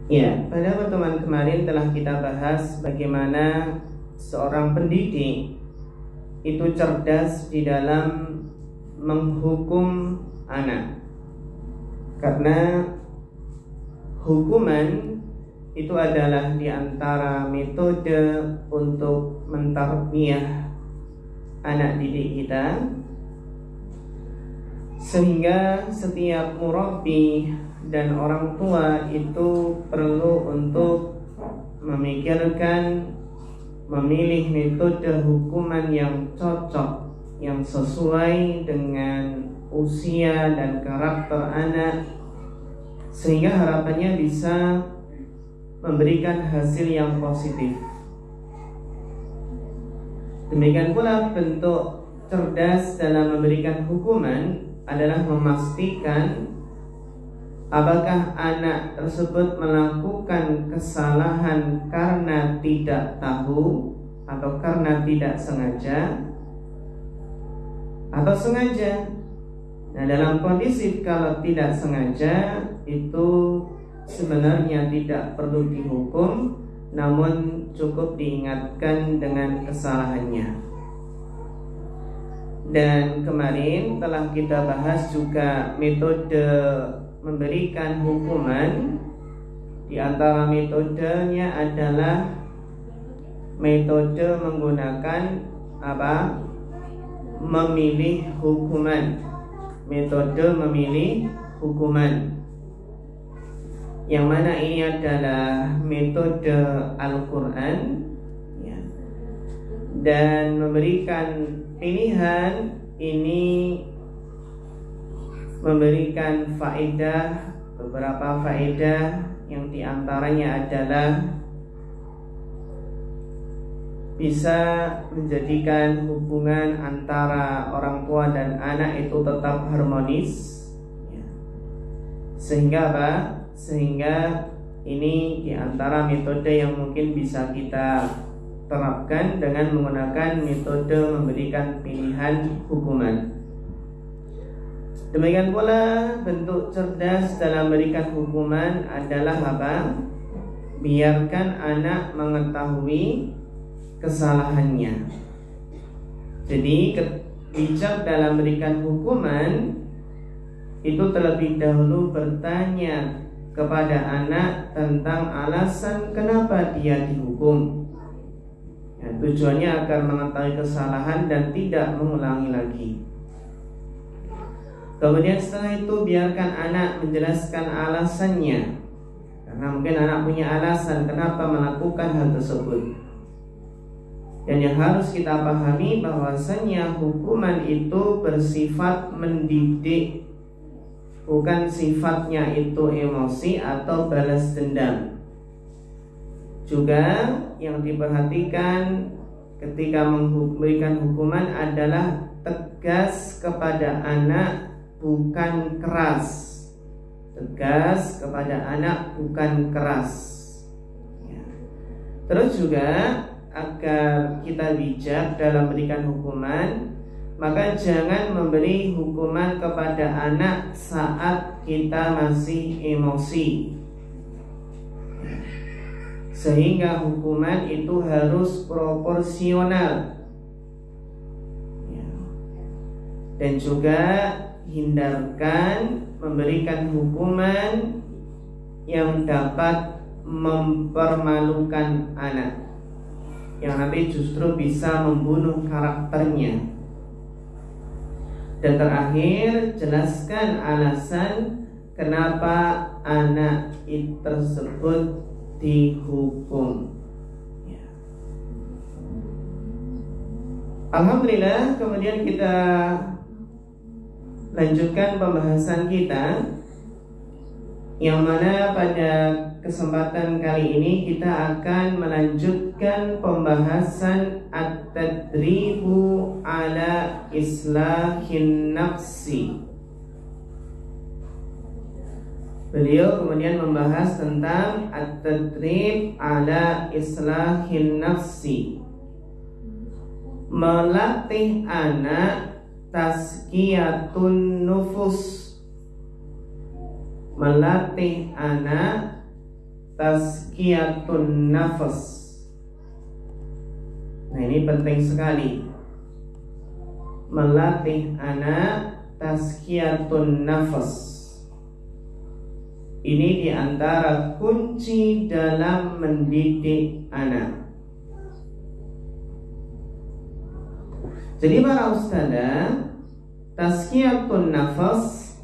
Ya, pada pertemuan kemarin telah kita bahas bagaimana seorang pendidik itu cerdas di dalam menghukum anak. Karena hukuman itu adalah di antara metode untuk mentarbiyah anak didik kita, sehingga setiap murabbi dan orang tua itu perlu untuk memikirkan, memilih metode hukuman yang cocok, yang sesuai dengan usia dan karakter anak, sehingga harapannya bisa memberikan hasil yang positif. Demikian pula bentuk cerdas dalam memberikan hukuman adalah memastikan apakah anak tersebut melakukan kesalahan karena tidak tahu atau karena tidak sengaja atau sengaja. Nah, dalam kondisi kalau tidak sengaja itu sebenarnya tidak perlu dihukum, namun cukup diingatkan dengan kesalahannya. Dan kemarin telah kita bahas juga metode memberikan hukuman. Di antara metodenya adalah metode menggunakan memilih hukuman. Metode memilih hukuman, yang mana ini adalah metode Al-Quran, ya. Dan memberikan pilihan ini memberikan faedah, beberapa faedah, yang diantaranya adalah bisa menjadikan hubungan antara orang tua dan anak itu tetap harmonis, ya. Sehingga ini diantara metode yang mungkin bisa kita terapkan dengan menggunakan metode memberikan pilihan hukuman. Demikian pula bentuk cerdas dalam memberikan hukuman adalah biarkan anak mengetahui kesalahannya. Jadi bijak dalam memberikan hukuman itu terlebih dahulu bertanya kepada anak tentang alasan kenapa dia dihukum, ya, tujuannya agar mengetahui kesalahan dan tidak mengulangi lagi. Kemudian setelah itu biarkan anak menjelaskan alasannya, karena mungkin anak punya alasan kenapa melakukan hal tersebut. Dan yang harus kita pahami bahwasanya hukuman itu bersifat mendidik, bukan sifatnya itu emosi atau balas dendam. Juga yang diperhatikan ketika memberikan hukuman adalah tegas kepada anak, bukan keras. Tegas kepada anak, bukan keras, ya. Terus juga agar kita bijak dalam memberikan hukuman, maka jangan memberi hukuman kepada anak saat kita masih emosi, sehingga hukuman itu harus proporsional, ya. Dan juga hindarkan memberikan hukuman yang dapat mempermalukan anak, yang nanti justru bisa membunuh karakternya. Dan terakhir, jelaskan alasan kenapa anak itu tersebut dihukum, ya. Alhamdulillah, kemudian kita lanjutkan pembahasan kita, yang mana pada kesempatan kali ini kita akan melanjutkan pembahasan at-tadribu ala islahin nafsi. Beliau kemudian membahas tentang at-tadrib ala islahin nafsi, melatih anak tazkiyatun nufus, melatih anak tazkiyatun nafas. Nah, ini penting sekali, melatih anak tazkiyatun nafas. Ini diantara kunci dalam mendidik anak. Jadi para ustadzah, tazkiyatun nafas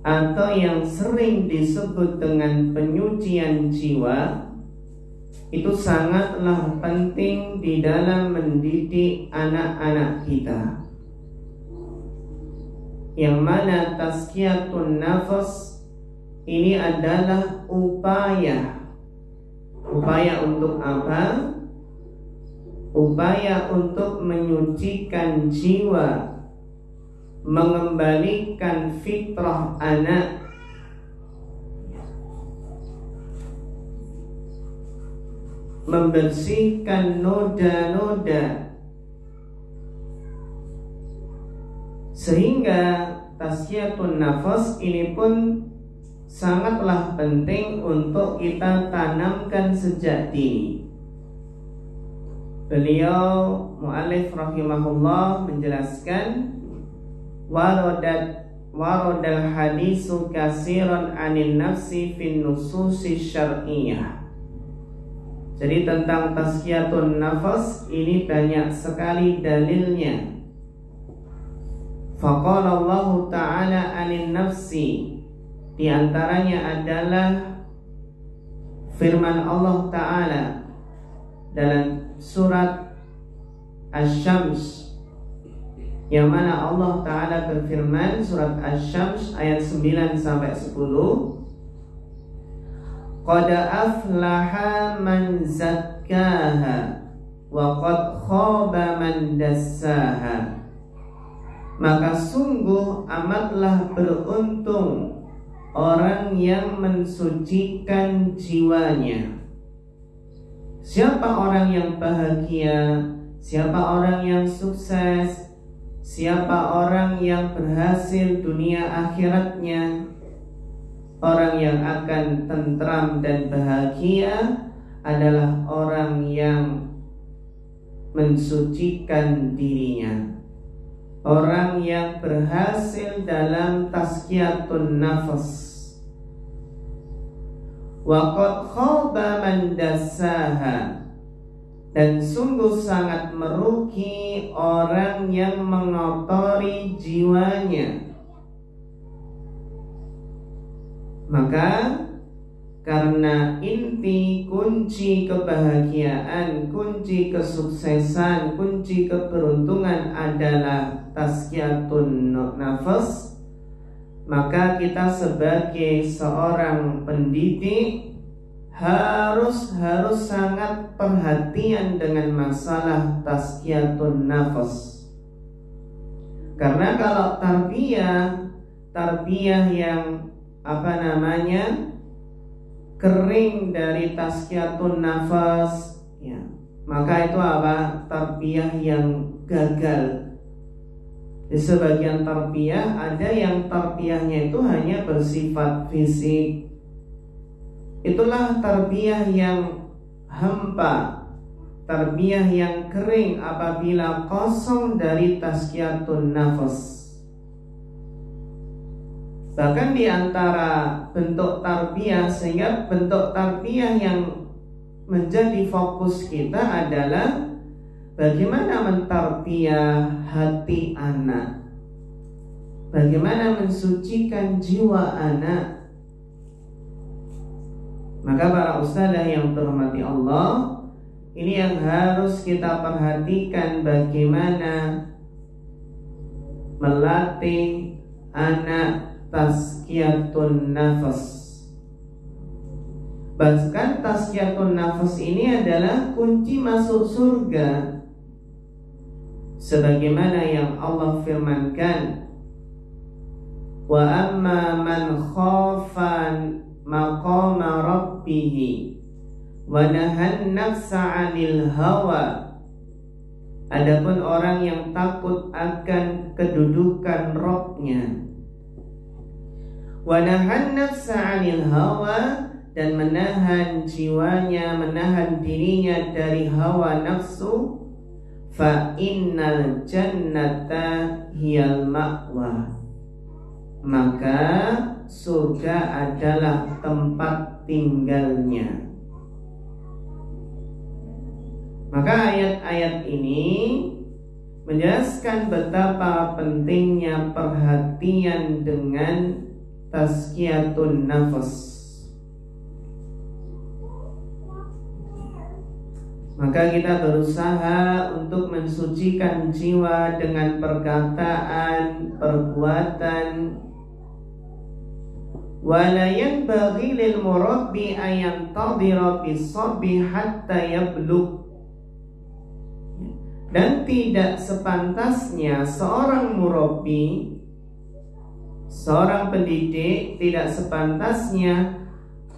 atau yang sering disebut dengan penyucian jiwa itu sangatlah penting di dalam mendidik anak-anak kita. Yang mana tazkiyatun nafas ini adalah upaya untuk apa? Upaya untuk menyucikan jiwa, mengembalikan fitrah anak, membersihkan noda-noda, sehingga tazkiyatun nafas ini pun sangatlah penting untuk kita tanamkan sejak dini. Beliau mu'allif rahimahullah menjelaskan, waradal hadisu kasiran anin nafsi fin nususi syar'iyah. Jadi tentang tazkiyatun nafas ini banyak sekali dalilnya. Faqala Allah Ta'ala anin nafsi, di antaranya adalah firman Allah Ta'ala dalam surat Asy-Syams, yang mana Allah Ta'ala berfirman, surat Asy-Syams ayat 9 sampai 10, qad aflaha man zakkaha wa qad khaba man dassaha. Maka sungguh amatlah beruntung orang yang mensucikan jiwanya. Siapa orang yang bahagia, siapa orang yang sukses, siapa orang yang berhasil dunia akhiratnya. Orang yang akan tentram dan bahagia adalah orang yang mensucikan dirinya, orang yang berhasil dalam tazkiyatun nafas. Wa qad khaba man dassaha, dan sungguh sangat merugi orang yang mengotori jiwanya. Maka karena inti kunci kebahagiaan, kunci kesuksesan, kunci keberuntungan adalah tazkiyatun nafas, maka kita sebagai seorang pendidik harus sangat perhatian dengan masalah tazkiyatun nafas. Karena kalau tarbiyah yang kering dari tazkiyatun nafas, ya, maka itu tarbiyah yang gagal. Di sebagian tarbiyah ada yang tarbiyahnya itu hanya bersifat fisik. Itulah tarbiyah yang hampa, tarbiyah yang kering apabila kosong dari tazkiyatun nafas. Bahkan di antara bentuk tarbiyah, sehingga bentuk tarbiyah yang menjadi fokus kita adalah bagaimana mentarbiyah hati anak, bagaimana mensucikan jiwa anak. Maka para ustadzah yang terhormati Allah, ini yang harus kita perhatikan, bagaimana melatih anak tazkiyatun nafas. Bahkan tazkiyatun nafas ini adalah kunci masuk surga, sebagaimana yang Allah firmankan, wa amma man khafan maqama rabbih wa nahan nafsa 'anil hawa. Adapun orang yang takut akan kedudukan Rabb-nya, wa nahan nafsa 'anil hawa, dan menahan jiwanya, menahan dirinya dari hawa nafsu, fa innal jannata hiyal ma'wa, maka surga adalah tempat tinggalnya. Maka ayat-ayat ini menjelaskan betapa pentingnya perhatian dengan tazkiyatun nafas. Maka kita berusaha untuk mensucikan jiwa dengan perkataan, perbuatan. Wala yanbaghi lil murabbi an yantadhira bis-sabbi hatta yablugh. Dan tidak sepantasnya seorang murabbi, seorang pendidik, tidak sepantasnya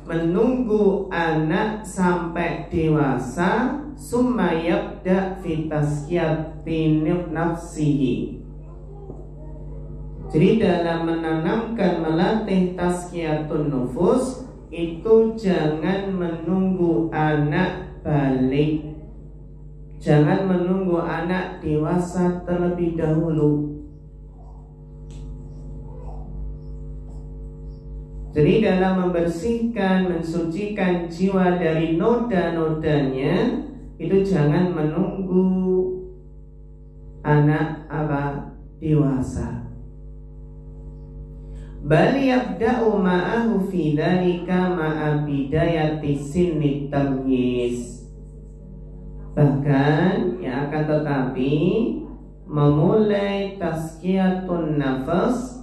menunggu anak sampai dewasa summa yabda fi tazkiyati nafsihi. Jadi dalam menanamkan, melatih tazkiyatun nufus itu jangan menunggu anak balik, jangan menunggu anak dewasa terlebih dahulu. Jadi dalam membersihkan, mensucikan jiwa dari noda-nodanya, itu jangan menunggu anak dewasa. Bal yabda'u ma'ahu fi dzalika ma'a bidayati sinni tamyiz. Bahkan yang akan tetapi memulai tazkiyatun nafas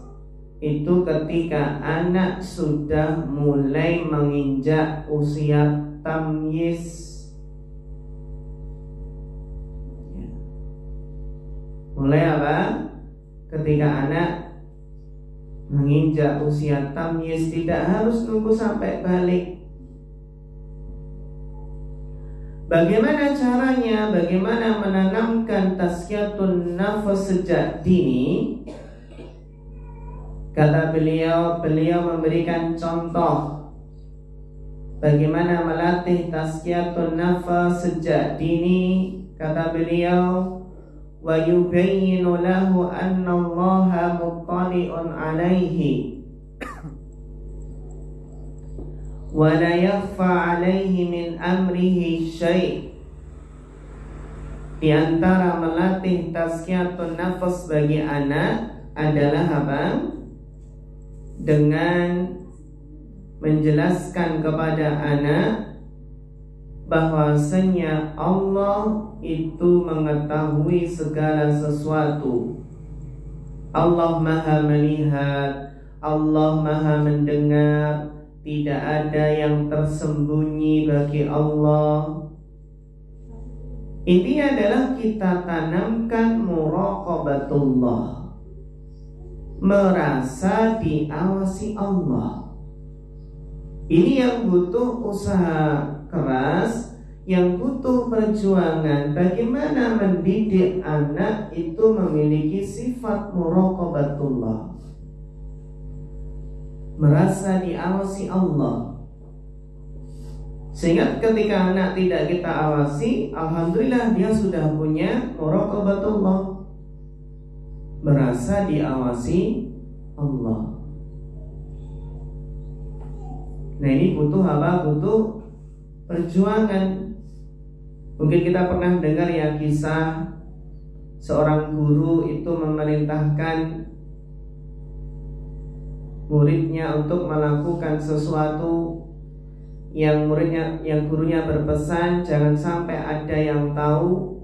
itu ketika anak sudah mulai menginjak usia tamyiz. Mulai apa? Ketika anak menginjak usia tamyiz, tidak harus nunggu sampai balik. Bagaimana caranya? Bagaimana menanamkan tazkiyatun nafas sejak dini? Kata beliau memberikan contoh bagaimana melatih tazkiyatun nafas sejak dini. Kata beliau, wa yubayyinu lahu anna Allaha muttali'un alaihi wa la yakhfa alaihi min amrihi syai'. Di antara melatih tazkiyatun nafas bagi anak adalah apa? Dengan menjelaskan kepada anak bahwasanya Allah itu mengetahui segala sesuatu. Allah Maha melihat, Allah Maha mendengar, tidak ada yang tersembunyi bagi Allah. Intinya adalah kita tanamkan muraqabatullah, merasa diawasi Allah. Ini yang butuh usaha keras, yang butuh perjuangan. Bagaimana mendidik anak itu memiliki sifat muraqabatullah, merasa diawasi Allah, sehingga ketika anak tidak kita awasi, alhamdulillah dia sudah punya muraqabatullah, merasa diawasi Allah. Nah ini butuh apa? Butuh perjuangan. Mungkin kita pernah dengar ya kisah seorang guru itu memerintahkan muridnya untuk melakukan sesuatu yang gurunya berpesan jangan sampai ada yang tahu,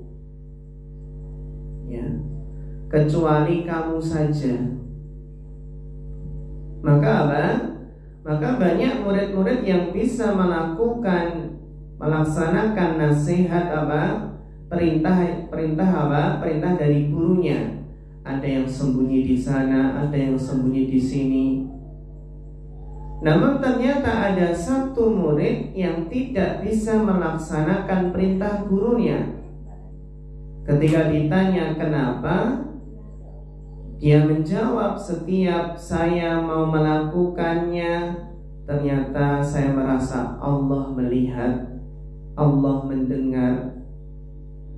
ya, kecuali kamu saja. Maka apa? Maka banyak murid-murid yang bisa melaksanakan nasihat perintah dari gurunya. Ada yang sembunyi di sana, ada yang sembunyi di sini. Namun ternyata ada satu murid yang tidak bisa melaksanakan perintah gurunya. Ketika ditanya kenapa, dia menjawab, setiap saya mau melakukannya ternyata saya merasa Allah melihat, Allah mendengar.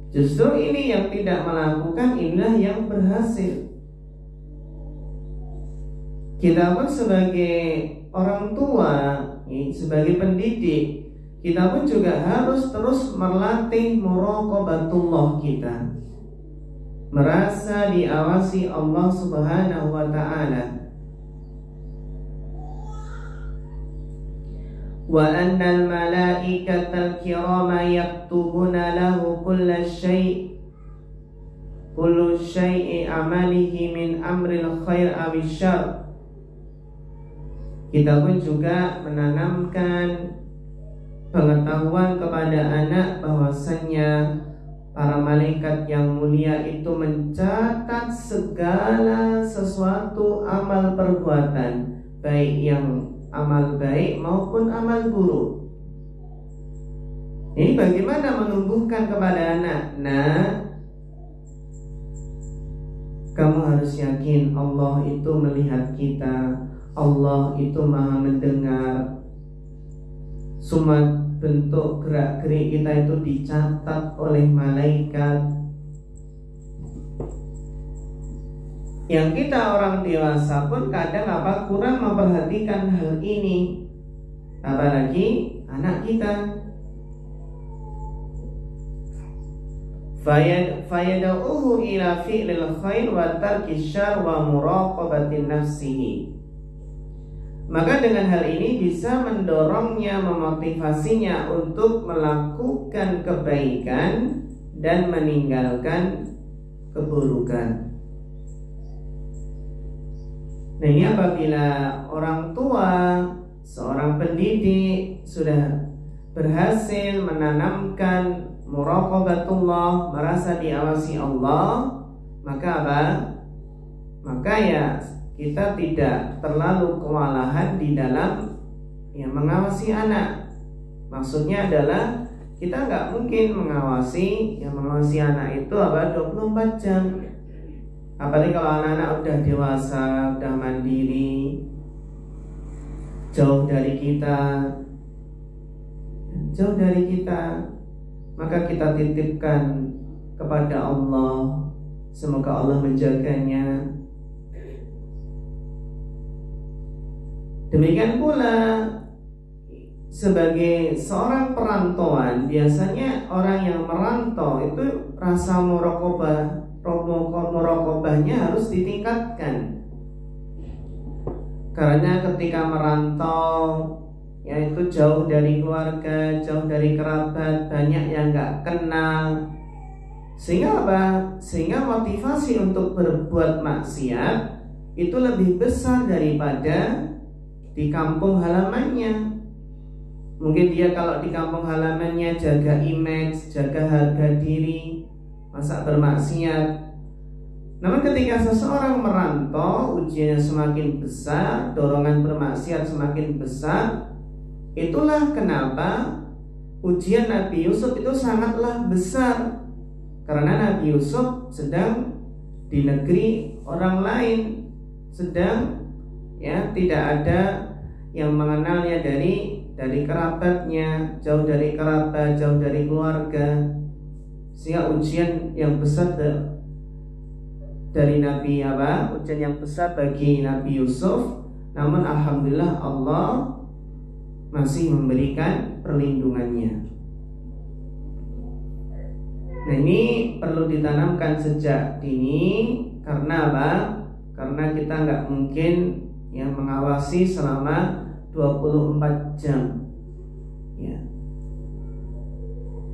Justru ini yang tidak melakukan, inilah yang berhasil. Kita pun sebagai orang tua, sebagai pendidik, kita pun juga harus terus melatih muraqabatullah kita, merasa diawasi Allah Subhanahu wa ta'ala. Wa annal malaikatal kirama yaktubuna lahu kullu syai'i amalihi min amril khair awis syarr. Kita pun juga menanamkan pengetahuan kepada anak bahwasannya para malaikat yang mulia itu mencatat segala sesuatu amal perbuatan, baik yang amal baik maupun amal buruk. Ini bagaimana menumbuhkan kepada anak? Nah, kamu harus yakin Allah itu melihat kita, Allah itu maha mendengar. Semua bentuk gerak-gerik kita itu dicatat oleh malaikat. Yang kita orang dewasa pun kadang kurang memperhatikan hal ini, apalagi anak kita. Fayad'uhu ila fi'lil khair wa tarki syarr wa muraqabati nafsihi. Maka dengan hal ini bisa mendorongnya, memotivasinya untuk melakukan kebaikan dan meninggalkan keburukan. Nah, ini apabila orang tua, seorang pendidik sudah berhasil menanamkan muraqabatullah, merasa diawasi Allah, maka apa? Maka ya kita tidak terlalu kewalahan di dalam mengawasi anak. Maksudnya adalah kita nggak mungkin mengawasi anak itu 24 jam. Apalagi kalau anak-anak udah dewasa, udah mandiri, jauh dari kita, maka kita titipkan kepada Allah. Semoga Allah menjaganya. Demikian pula sebagai seorang perantauan, biasanya orang yang merantau itu rasa muraqabahnya harus ditingkatkan. Karena ketika merantau, yaitu jauh dari keluarga, jauh dari kerabat, banyak yang gak kenal. Sehingga apa? Sehingga motivasi untuk berbuat maksiat itu lebih besar daripada di kampung halamannya. Mungkin dia kalau di kampung halamannya jaga image, jaga harga diri, masa bermaksiat. Namun ketika seseorang merantau, ujiannya semakin besar, dorongan bermaksiat semakin besar. Itulah kenapa ujian Nabi Yusuf itu sangatlah besar. Karena Nabi Yusuf sedang di negeri orang lain, sedang tidak ada yang mengenalnya dari kerabatnya, jauh dari kerabat, jauh dari keluarga. Sehingga ujian yang besar dari Nabi ujian yang besar bagi Nabi Yusuf. Namun alhamdulillah Allah masih memberikan perlindungannya. Nah, ini perlu ditanamkan sejak dini. Karena apa? Karena kita nggak mungkin mengawasi selama 24 jam.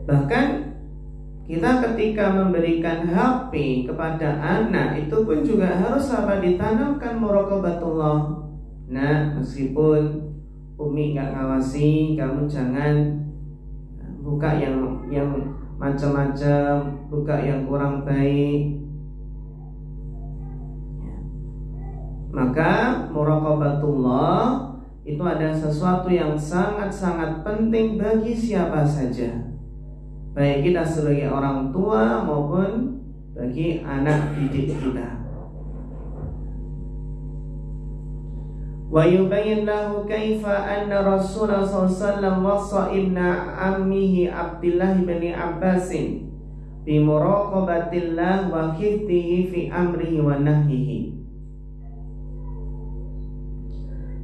Bahkan kita ketika memberikan HP kepada anak itu pun juga harus ditanamkan muraqabatullah. Nah, meskipun Umi nggak ngawasi, kamu jangan buka yang macam-macam, buka yang kurang baik. Maka muraqabatullah itu ada sesuatu yang sangat-sangat penting bagi siapa saja, baik kita sebagai orang tua maupun bagi anak didik kita. wa yubayyin lahu kaifa anna Rasulullah SAW wasa ibna ammihi Abdullah bin Abbas bi muraqabatillah wa khiftihi fi amrihi wa nahyihi.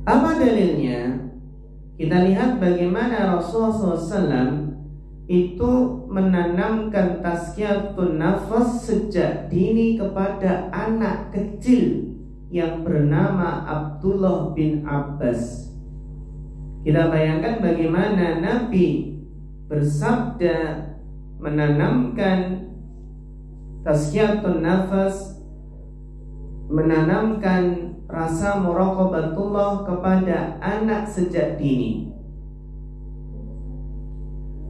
Apa dalilnya? Kita lihat bagaimana Rasulullah SAW itu menanamkan tazkiyatun nafas sejak dini kepada anak kecil yang bernama Abdullah bin Abbas. Kita bayangkan bagaimana Nabi bersabda menanamkan tazkiyatun nafas, menanamkan rasa muraqabatullah kepada anak sejak dini.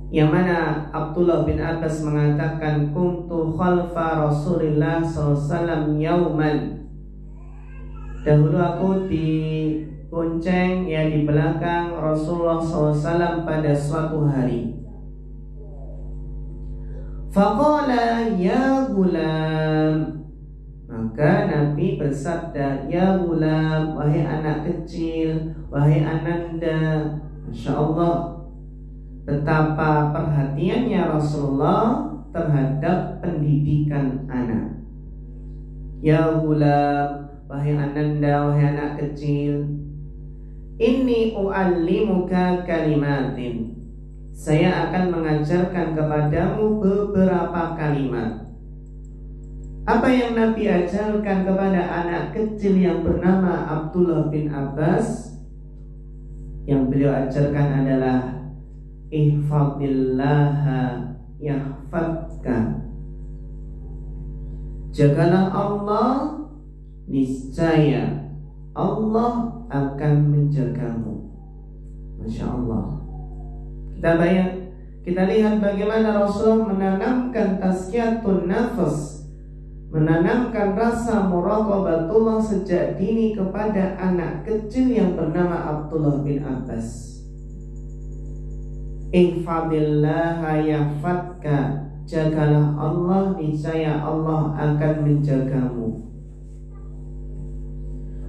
Yang mana Abdullah bin Abbas mengatakan, kuntu khalfa Rasulillah SAW yauman. Dahulu aku dibonceng, ya di belakang Rasulullah SAW pada suatu hari. Faqala ya gulam. Maka Nabi bersabda, ya gulam, wahai anak kecil, wahai ananda. Masya Allah, betapa perhatiannya Rasulullah terhadap pendidikan anak. Ya gulam, wahai ananda, wahai anak kecil, inni u'allimuka kalimatin. Saya akan mengajarkan kepadamu beberapa kalimat. Apa yang Nabi ajarkan kepada anak kecil yang bernama Abdullah bin Abbas? Yang beliau ajarkan adalah ihfadillaha yahfadka. Jagalah Allah, niscaya Allah akan menjagamu. Masya Allah. Kita lihat bagaimana Rasulullah menanamkan tazkiyatun nafas, menanamkan rasa muraqabatullah sejak dini kepada anak kecil yang bernama Abdullah bin Abbas. Ihfadillaha yahfadka. Jagalah Allah, niscaya Allah akan menjagamu.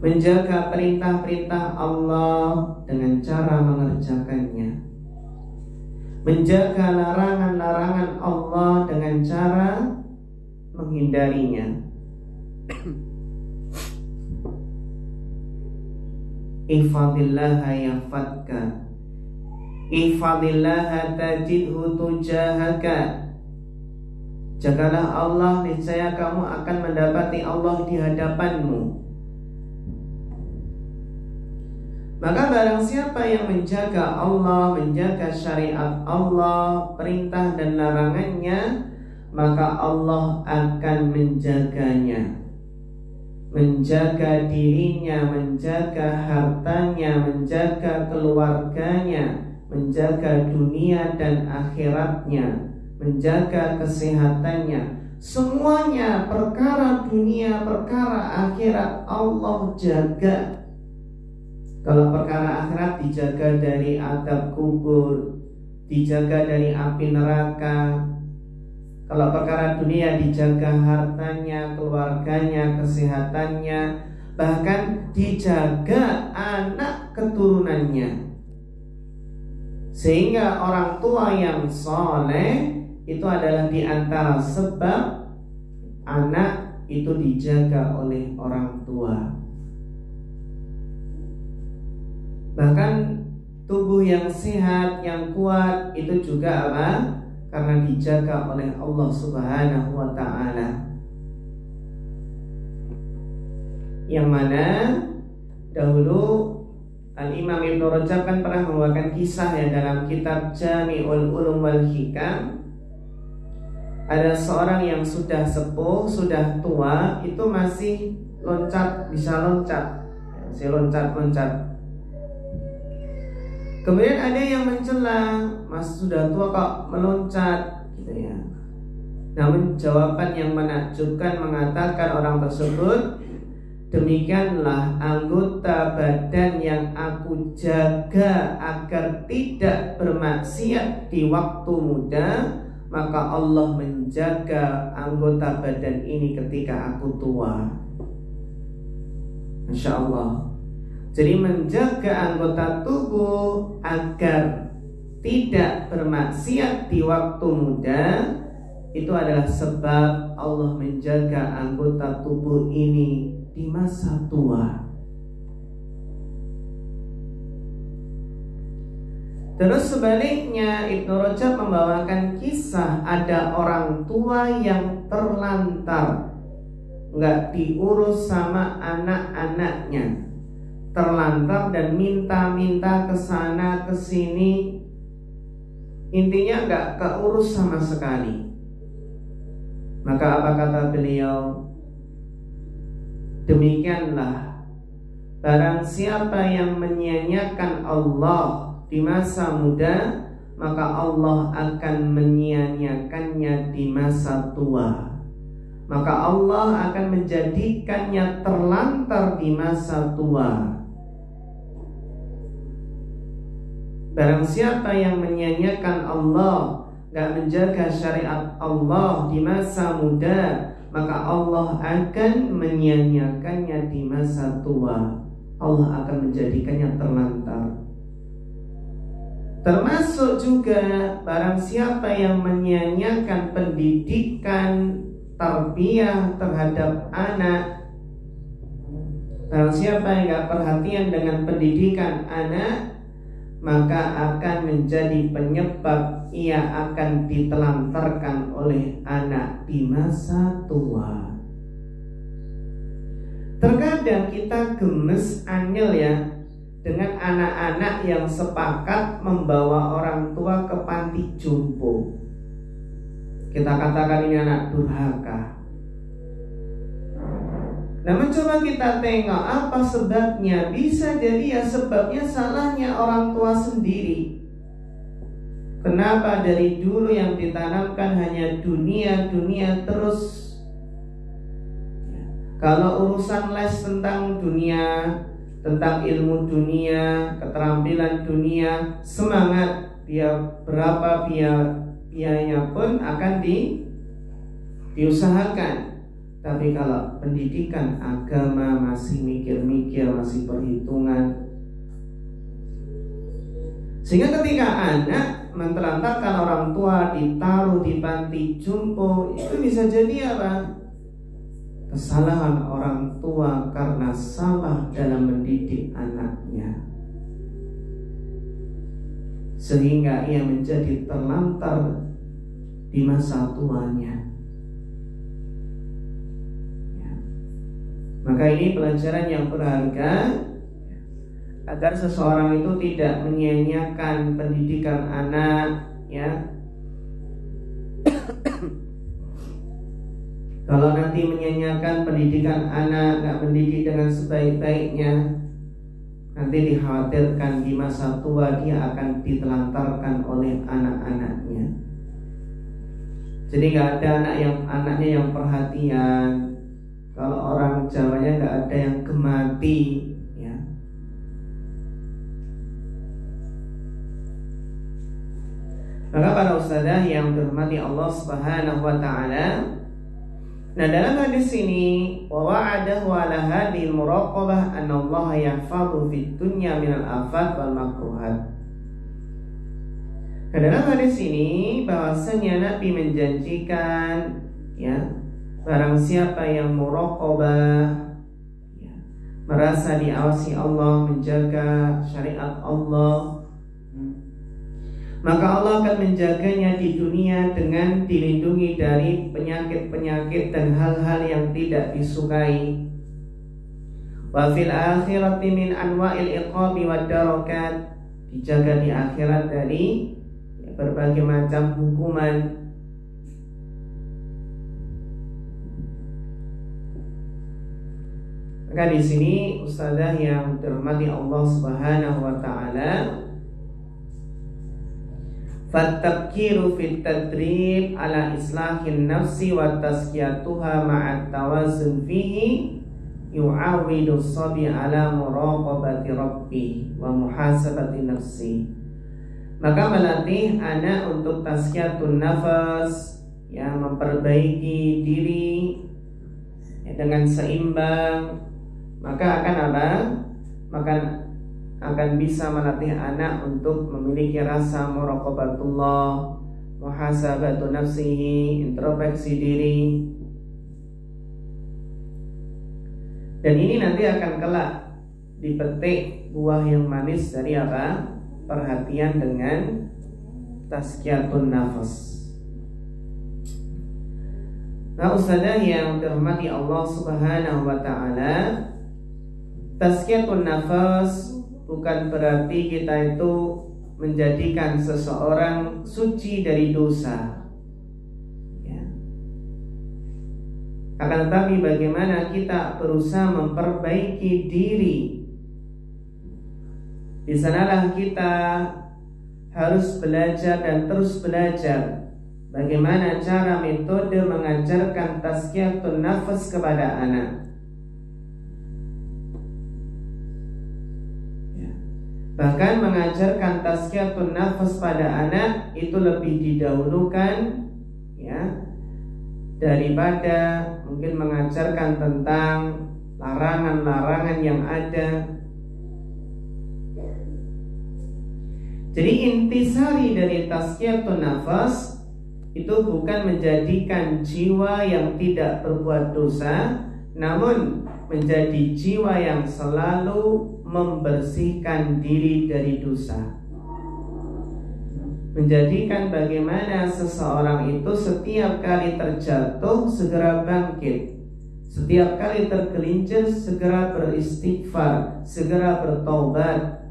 Menjaga perintah-perintah Allah dengan cara mengerjakannya. Menjaga larangan-larangan Allah dengan cara menghindarinya. Ihfadillaha yahfadka. Ihfadillaha tajidhu tujahaka. Jagalah Allah, niscaya kamu akan mendapati Allah di hadapanmu. Maka barang siapa yang menjaga Allah, menjaga syariat Allah, perintah dan larangannya, maka Allah akan menjaganya. Menjaga dirinya, menjaga hartanya, menjaga keluarganya, menjaga dunia dan akhiratnya, menjaga kesehatannya. Semuanya, perkara dunia, perkara akhirat, Allah jaga. Kalau perkara akhirat dijaga dari azab kubur, dijaga dari api neraka. Kalau perkara dunia dijaga hartanya, keluarganya, kesehatannya, bahkan dijaga anak keturunannya. Sehingga orang tua yang soleh itu adalah di antara sebab anak itu dijaga oleh orang tua. Bahkan tubuh yang sehat, yang kuat itu juga apa? Karena dijaga oleh Allah Subhanahu wa ta'ala. Yang mana dahulu Al-Imam Ibn Rajab kan pernah membawakan kisah ya dalam kitab Jami'ul Ulum wal Hikam. Ada seorang yang sudah sepuh, sudah tua, itu masih loncat, bisa loncat, masih loncat-loncat. Kemudian ada yang mencela, mas sudah tua kok meloncat, gitu ya. Namun jawaban yang menakjubkan mengatakan orang tersebut, demikianlah anggota badan yang aku jaga agar tidak bermaksiat di waktu muda, maka Allah menjaga anggota badan ini ketika aku tua. Masya Allah. Jadi menjaga anggota tubuh agar tidak bermaksiat di waktu muda, itu adalah sebab Allah menjaga anggota tubuh ini di masa tua. Terus sebaliknya, Ibnu Rajab membawakan kisah ada orang tua yang terlantar, nggak diurus sama anak-anaknya, terlantar dan minta-minta ke sana ke sini, intinya nggak keurus sama sekali. Maka apa kata beliau? Demikianlah barang siapa yang menyia-nyiakan Allah di masa muda, maka Allah akan menyia-nyiakannya di masa tua. Maka Allah akan menjadikannya terlantar di masa tua. Barang siapa yang menyia-nyiakan Allah, gak menjaga syariat Allah di masa muda, maka Allah akan menyia-nyiakannya di masa tua. Allah akan menjadikannya terlantar. Termasuk juga barang siapa yang menyia-nyiakan pendidikan, tarbiyah terhadap anak, barang siapa yang gak perhatian dengan pendidikan anak, maka akan menjadi penyebab ia akan ditelantarkan oleh anak di masa tua. Terkadang kita gemes anyel ya dengan anak-anak yang sepakat membawa orang tua ke panti jompo. Kita katakan ini anak durhaka. Nah, mencoba kita tengok apa sebabnya. Bisa jadi ya sebabnya salahnya orang tua sendiri. Kenapa dari dulu yang ditanamkan hanya dunia terus? Kalau urusan les tentang dunia, tentang ilmu dunia, keterampilan dunia, semangat, berapa biayanya pun akan diusahakan. Tapi kalau pendidikan agama masih mikir-mikir, masih perhitungan. Sehingga ketika anak mentelantarkan orang tua, ditaruh di panti jompo, itu bisa jadi apa? Kesalahan orang tua karena salah dalam mendidik anaknya, sehingga ia menjadi terlantar di masa tuanya. Maka ini pelajaran yang berharga agar seseorang itu tidak menyia-nyiakan pendidikan anak, ya. Kalau nanti menyia-nyiakan pendidikan anak, gak mendidik dengan sebaik-baiknya, nanti dikhawatirkan di masa tua dia akan ditelantarkan oleh anak-anaknya. Jadi gak ada anaknya yang perhatian. Kalau orang Jawanya gak ada yang gemati, ya. Maka para ustadzah yang dirahmati Allah Subhanahu wa ta'ala, nah dalam hadis ini wa wa'adahu ala hadhil muraqabah anna Allah yahfadhu fid dunya minal afat wal makruhat. Nah dalam hadis ini bahwasanya Nabi menjanjikan, ya, barang siapa yang muraqabah, ya, merasa diawasi Allah, menjaga syariat Allah, maka Allah akan menjaganya di dunia dengan dilindungi dari penyakit-penyakit dan hal-hal yang tidak disukai. Wa fil akhirati min anwa'il iqabi wad darakat, dijaga di akhirat dari berbagai macam hukuman. Maka di sini ustazah yang dirahmati Allah Subhanahu wa ta'ala, fatabkiru fit tadrib ala islahin nafsi wa tazkiyatuha ma'at tawazun fihi yu'awidu sabi ala muraqabati rabbi wa muhasabati nafsi. Maka melatih anak untuk tazkiyatun nafas, ya, memperbaiki diri, ya, dengan seimbang. Maka akan apa? maka akan bisa melatih anak untuk memiliki rasa muraqabatullah, muhasabatu nafsihi, introspeksi diri. Dan ini nanti akan kelak dipetik buah yang manis dari apa? Perhatian dengan tazkiyatun nafas. Nah, ustazah yang dirahmati Allah Subhanahu wa taala, tazkiyatun nafas bukan berarti kita itu menjadikan seseorang suci dari dosa, ya. Akan tetapi bagaimana kita berusaha memperbaiki diri. Di sanalah kita harus belajar dan terus belajar bagaimana cara metode mengajarkan tazkiyatun nafas kepada anak. Bahkan mengajarkan tazkiyatun nafas pada anak itu lebih didahulukan, ya, daripada mungkin mengajarkan tentang larangan-larangan yang ada. Jadi intisari dari tazkiyatun nafas itu bukan menjadikan jiwa yang tidak berbuat dosa, namun menjadi jiwa yang selalu membersihkan diri dari dosa. Menjadikan bagaimana seseorang itu setiap kali terjatuh segera bangkit, setiap kali tergelincir segera beristighfar, segera bertaubat.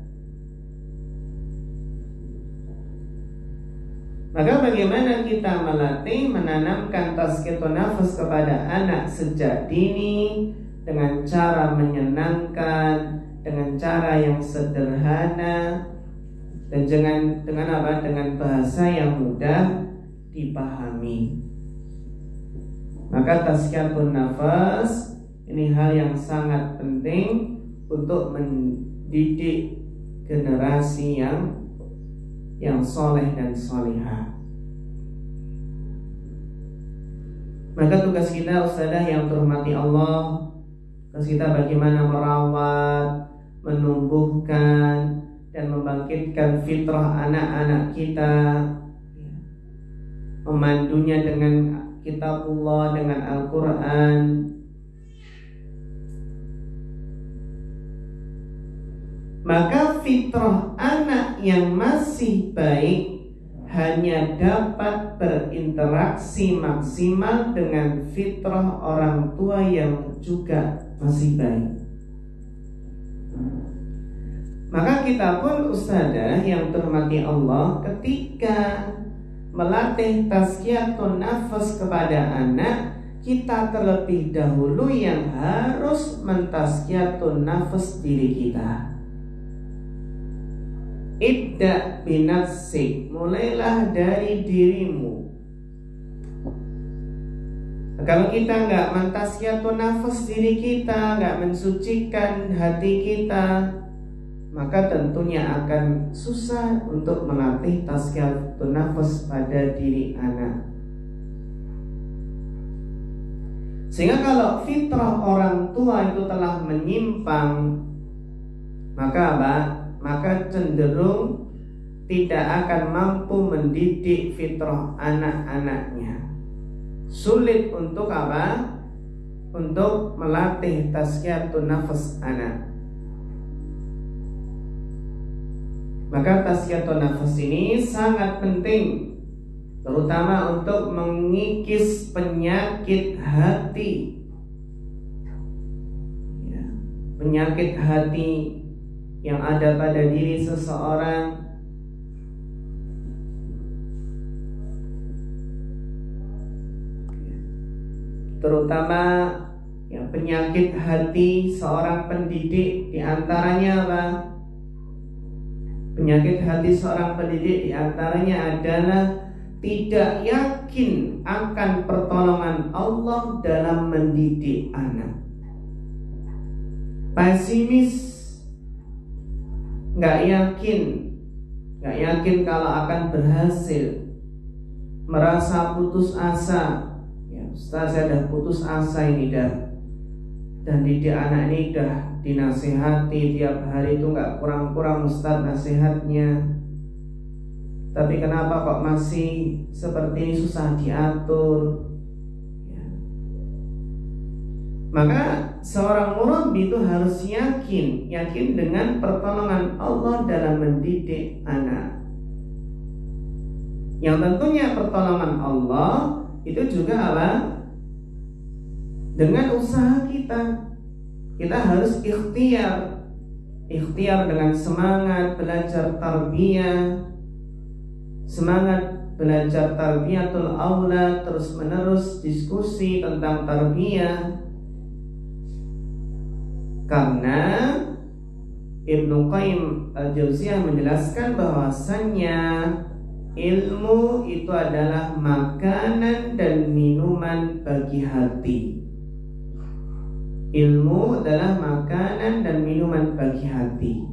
Maka bagaimana kita melatih, menanamkan tazkiyatun nafas kepada anak sejak dini dengan cara menyenangkan, dengan cara yang sederhana, dan dengan apa? Dengan bahasa yang mudah dipahami. Maka tazkiyatun nafas ini hal yang sangat penting untuk mendidik generasi yang soleh dan solihah. Maka tugas kita ustazah yang terhormati Allah, tugas kita bagaimana merawat, menumbuhkan dan membangkitkan fitrah anak-anak kita, memandunya dengan kitabullah, dengan Al-Quran. Maka fitrah anak yang masih baik hanya dapat berinteraksi maksimal dengan fitrah orang tua yang juga masih baik. Maka kita pun ustazah yang terhormati Allah, ketika melatih tazkiyatun nafas kepada anak, kita terlebih dahulu yang harus mentazkiyatun nafas diri kita. Ibda binafsik, mulailah dari dirimu. Kalau kita nggak mentazkiyatun nafas diri kita, nggak mensucikan hati kita, maka tentunya akan susah untuk melatih tazkiyatun nafas pada diri anak. Sehingga kalau fitrah orang tua itu telah menyimpang, maka apa? Maka cenderung tidak akan mampu mendidik fitrah anak-anaknya. Sulit untuk apa? Untuk melatih tazkiyatun nafas anak. Maka tazkiyatun nafas ini sangat penting, terutama untuk mengikis penyakit hati, ya, penyakit hati yang ada pada diri seseorang. Terutama ya, penyakit hati seorang pendidik, diantaranya apa? Penyakit hati seorang pendidik diantaranya adalah tidak yakin akan pertolongan Allah dalam mendidik anak. Pesimis, nggak yakin kalau akan berhasil, merasa putus asa. Ya, Ustaz, saya udah putus asa ini dah. dan didik anak ini udah dinasihati tiap hari itu nggak kurang-kurang Ustaz nasihatnya, tapi kenapa kok masih seperti ini, susah diatur ya. Maka seorang murabbi itu harus yakin dengan pertolongan Allah dalam mendidik anak. Yang tentunya pertolongan Allah itu juga apa? Dengan usaha kita. Kita harus ikhtiar dengan semangat belajar tarbiyah, semangat belajar tarbiyatul aulad, terus menerus diskusi tentang tarbiyah. Karena Ibnu Qayyim al-Jauziyah menjelaskan bahwasannya ilmu itu adalah makanan dan minuman bagi hati. Ilmu adalah makanan dan minuman bagi hati.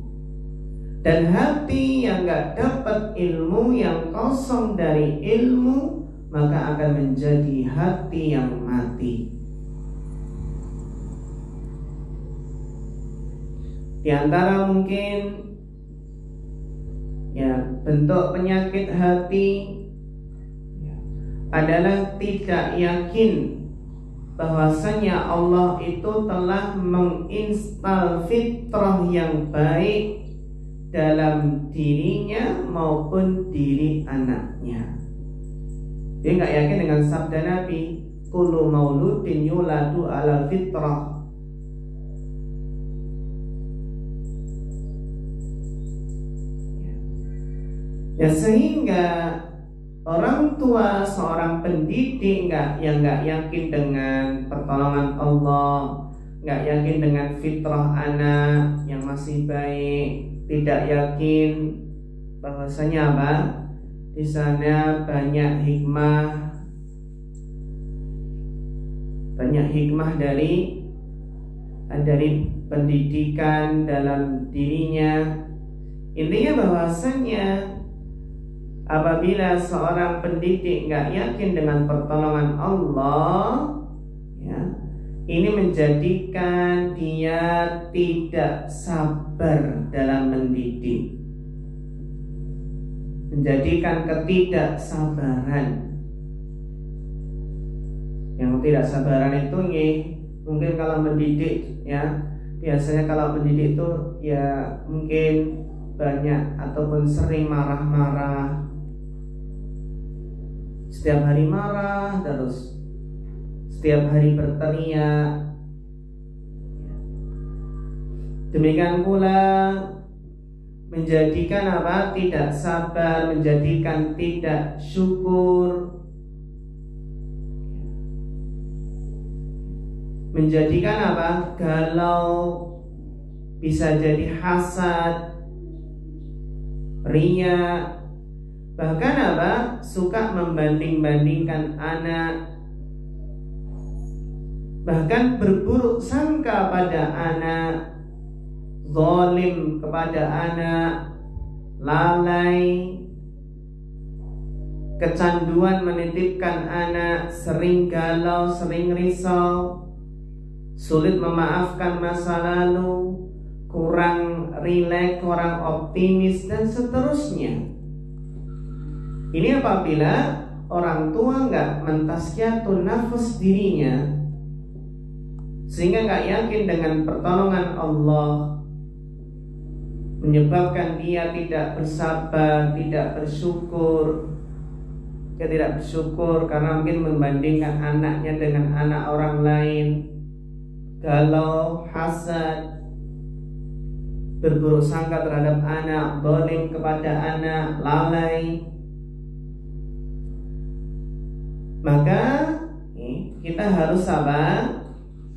Dan hati yang gak dapat ilmu, yang kosong dari ilmu, maka akan menjadi hati yang mati. Di antara mungkin ya bentuk penyakit hati adalah tidak yakin bahwasanya Allah itu telah menginstal fitrah yang baik dalam dirinya maupun diri anaknya. Dia nggak yakin dengan sabda Nabi, kullu mauludin yuladu ala fitrah. Ya, sehingga orang tua seorang pendidik yang nggak yakin dengan pertolongan Allah, nggak yakin dengan fitrah anak yang masih baik, tidak yakin bahwasanya apa? Di sana banyak hikmah dari pendidikan dalam dirinya. Intinya bahwasanya apabila seorang pendidik nggak yakin dengan pertolongan Allah, ya, ini menjadikan dia tidak sabar dalam mendidik, menjadikan ketidaksabaran. Yang tidak sabaran itu mungkin kalau mendidik, ya biasanya kalau mendidik itu ya mungkin banyak ataupun sering marah-marah. Setiap hari marah terus, setiap hari berteriak. Demikian pula menjadikan apa? Tidak sabar, menjadikan tidak syukur, menjadikan apa? Galau, bisa jadi hasad, riya, bahkan apa? Suka membanding-bandingkan anak, bahkan berburuk sangka pada anak, zalim kepada anak, lalai, kecanduan menitipkan anak, sering galau, sering risau, sulit memaafkan masa lalu, kurang rileks, kurang optimis, dan seterusnya. Ini apabila orang tua nggak mentazkiyatun nafas dirinya, sehingga nggak yakin dengan pertolongan Allah, menyebabkan dia tidak bersabar, tidak bersyukur. Dia tidak bersyukur karena mungkin membandingkan anaknya dengan anak orang lain, galau, hasad, berburuk sangka terhadap anak, zalim kepada anak, lalai. Maka kita harus sabar,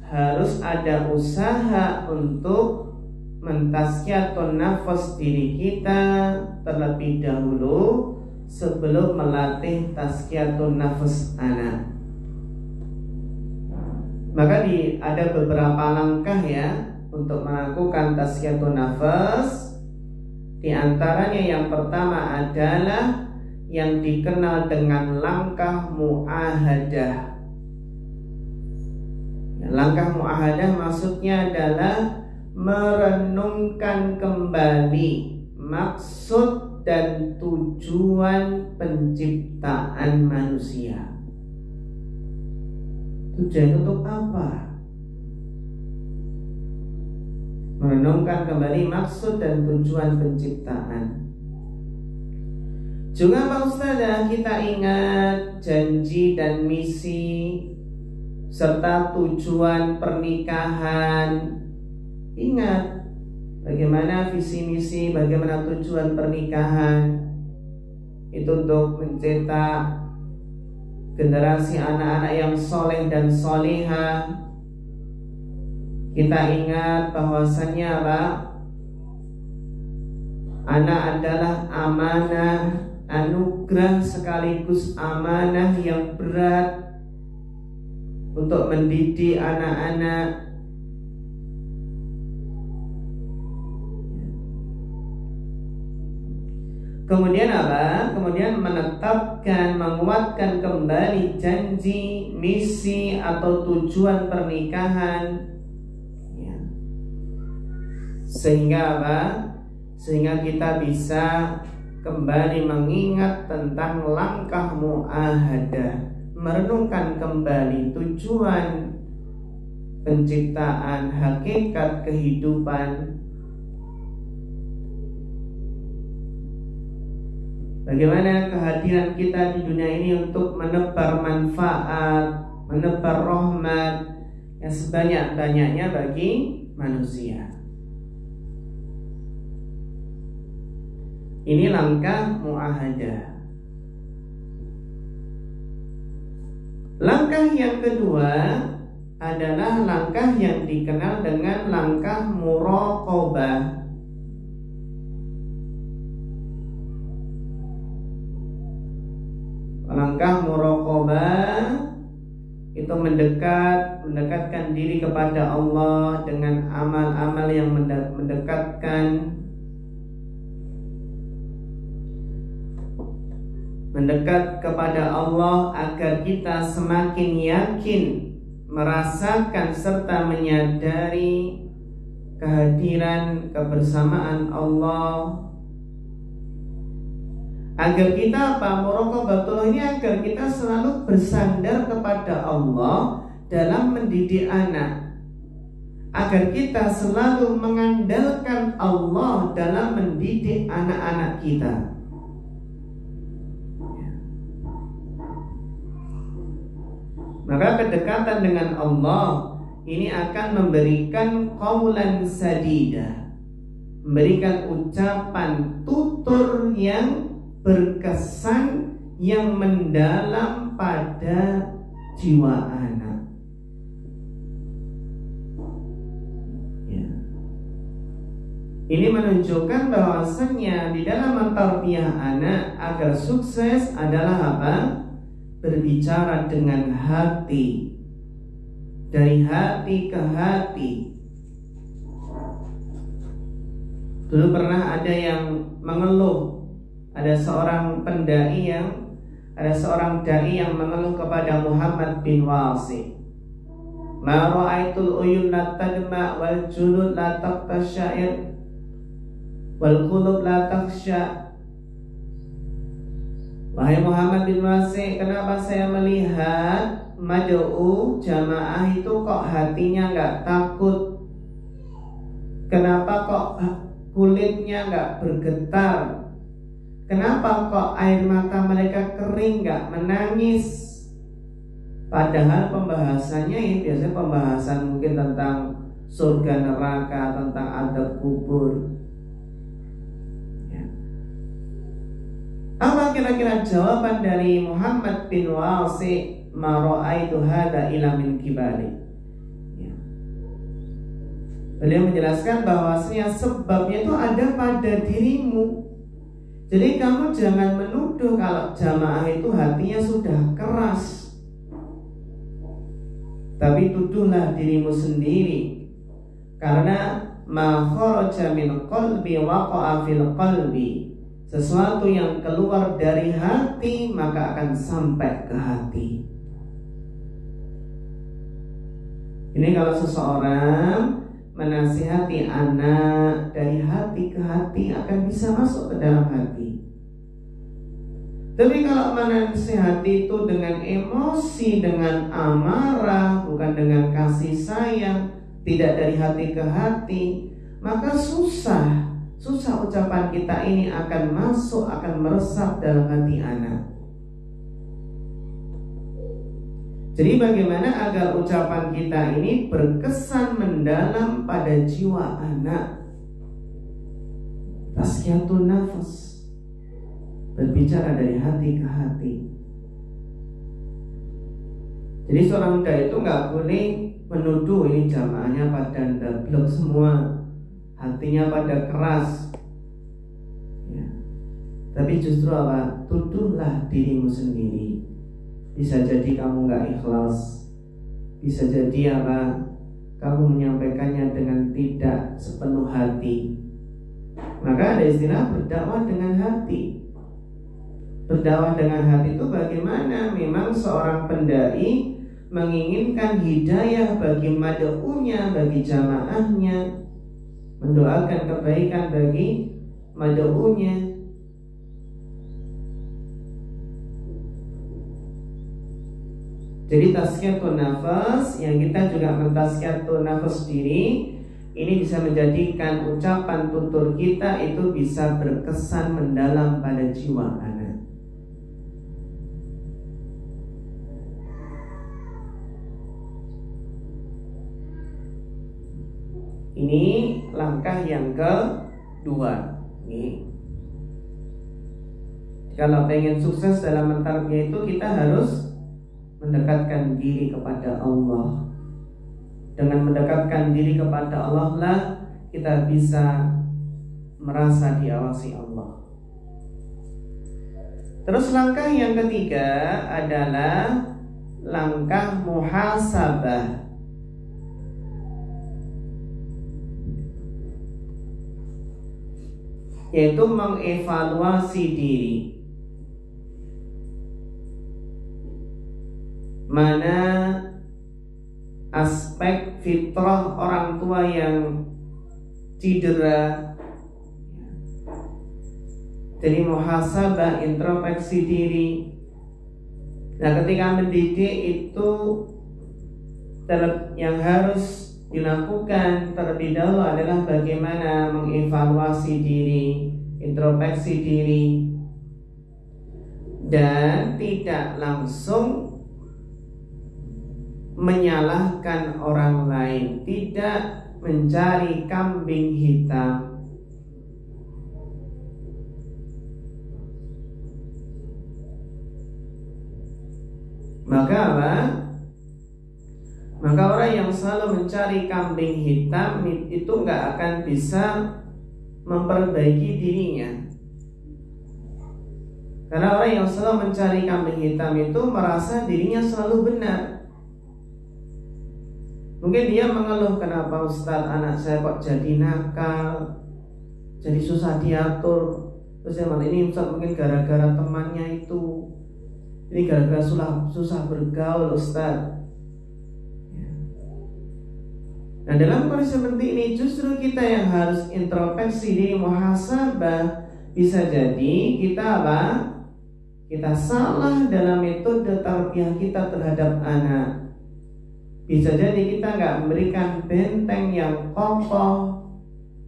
harus ada usaha untuk mentazkiyatun nafas diri kita terlebih dahulu sebelum melatih tazkiyatun nafas anak. Maka ada beberapa langkah ya untuk melakukan tazkiyatun nafas. Di antaranya yang pertama adalah yang dikenal dengan langkah muahadah. Langkah muahadah maksudnya adalah merenungkan kembali maksud dan tujuan penciptaan manusia. Tujuan untuk apa? Merenungkan kembali maksud dan tujuan penciptaan. Juga Pak Ustaz, kita ingat janji dan misi serta tujuan pernikahan. Ingat bagaimana visi misi, bagaimana tujuan pernikahan. Itu untuk mencetak generasi anak-anak yang soleh dan soleha. Kita ingat bahwasannya apa? Anak adalah amanah, anugerah sekaligus amanah yang berat untuk mendidik anak-anak. Kemudian apa? Kemudian menetapkan, menguatkan kembali janji, misi atau tujuan pernikahan. Ya. Sehingga apa? Sehingga kita bisa kembali mengingat tentang langkah muahadah, merenungkan kembali tujuan penciptaan, hakikat kehidupan. Bagaimana kehadiran kita di dunia ini untuk menebar manfaat, menebar rahmat yang sebanyak-banyaknya bagi manusia. Ini langkah muahadah. Langkah yang kedua adalah langkah yang dikenal dengan langkah muraqabah. Langkah muraqabah itu mendekatkan diri kepada Allah dengan amal-amal yang mendekat kepada Allah agar kita semakin yakin merasakan serta menyadari kehadiran kebersamaan Allah. Agar kita muraqabatullah ini agar kita selalu bersandar kepada Allah dalam mendidik anak. Agar kita selalu mengandalkan Allah dalam mendidik anak-anak kita. Maka kedekatan dengan Allah ini akan memberikan qaulan sadida, memberikan ucapan tutur yang berkesan, yang mendalam pada jiwa anak. Ya. Ini menunjukkan bahwasannya di dalam mentarbiyah anak agar sukses adalah apa? Berbicara dengan hati, dari hati ke hati. Dulu pernah ada yang mengeluh. Ada seorang dai yang mengeluh kepada Muhammad bin Wasi. Ma ra'aitul uyun la tadma wal julud la taqtasyair wal qulub la takhsha. Wahai Muhammad bin Wasi, kenapa saya melihat mad'u jamaah itu kok hatinya enggak takut? Kenapa kok kulitnya enggak bergetar? Kenapa kok air mata mereka kering, gak menangis? Padahal pembahasannya ini biasanya pembahasan mungkin tentang surga neraka, tentang azab kubur. Ya. Apa kira-kira jawaban dari Muhammad bin Wasi? Ma ra'aitu hadza ila min kibali. Ya. Beliau menjelaskan bahwasanya sebabnya itu ada pada dirimu. Jadi kamu jangan menuduh kalau jamaah itu hatinya sudah keras, tapi tuduhlah dirimu sendiri. Karena ma kharaja min qalbi waqa'a fil qalbi. Sesuatu yang keluar dari hati maka akan sampai ke hati. Ini kalau seseorang menasihati anak dari hati ke hati akan bisa masuk ke dalam hati. Tapi kalau menasihati itu dengan emosi, dengan amarah, bukan dengan kasih sayang, tidak dari hati ke hati, maka susah ucapan kita ini akan masuk, akan meresap dalam hati anak. Jadi bagaimana agar ucapan kita ini berkesan mendalam pada jiwa anak? Tazkiyatun nafas, berbicara dari hati ke hati. Jadi seorang muda itu nggak boleh menuduh ini jamaahnya pada ndablek semua, hatinya pada keras. Ya. Tapi justru apa? Tuduhlah dirimu sendiri. Bisa jadi kamu gak ikhlas, bisa jadi apa? Kamu menyampaikannya dengan tidak sepenuh hati. Maka ada istilah berdakwah dengan hati. Berdakwah dengan hati itu bagaimana? Memang seorang pendai menginginkan hidayah bagi mad'unya, bagi jamaahnya, mendoakan kebaikan bagi mad'unya. Jadi tazkiyatun nafas, yang kita juga mentazkiyatun nafas diri, ini bisa menjadikan ucapan tutur kita itu bisa berkesan mendalam pada jiwa anak. Ini langkah yang kedua. Nih. Kalau pengen sukses dalam mentarbiyah itu kita harus mendekatkan diri kepada Allah. Dengan mendekatkan diri kepada Allah lah kita bisa merasa diawasi Allah. Terus langkah yang ketiga adalah langkah muhasabah. Yaitu mengevaluasi diri. Mana aspek fitrah orang tua yang cedera. Jadi muhasabah, introspeksi diri. Nah, ketika mendidik itu yang harus dilakukan terlebih dahulu adalah bagaimana mengevaluasi diri, introspeksi diri, dan tidak langsung menyalahkan orang lain, tidak mencari kambing hitam. Maka apa? Maka orang yang selalu mencari kambing hitam itu nggak akan bisa memperbaiki dirinya. Karena orang yang selalu mencari kambing hitam itu merasa dirinya selalu benar. Mungkin dia mengeluh, kenapa Ustadz anak saya kok jadi nakal, jadi susah diatur. Terus yang ini Ustadz mungkin gara-gara temannya itu, ini gara-gara susah bergaul Ustadz. Nah, dalam kondisi seperti ini justru kita yang harus introspeksi diri, muhasabah. Bisa jadi kita apa? Kita salah dalam metode tarbiyah kita terhadap anak. Bisa jadi kita nggak memberikan benteng yang kokoh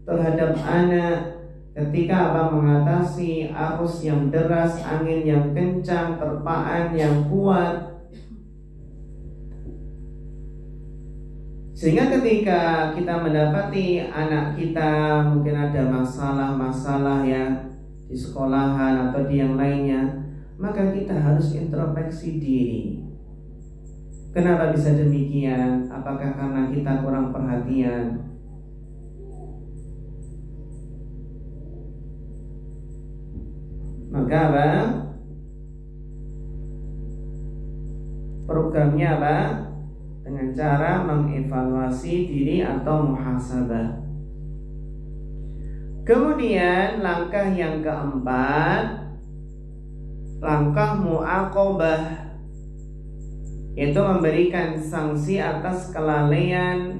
terhadap anak ketika apa mengatasi arus yang deras, angin yang kencang, terpaan yang kuat. Sehingga ketika kita mendapati anak kita mungkin ada masalah-masalah ya di sekolahan atau di yang lainnya, maka kita harus introspeksi diri. Kenapa bisa demikian? Apakah karena kita kurang perhatian? Maka apa? Programnya apa? Dengan cara mengevaluasi diri atau muhasabah. Kemudian langkah yang keempat, langkah mu'aqobah. yaitu memberikan sanksi atas kelalaian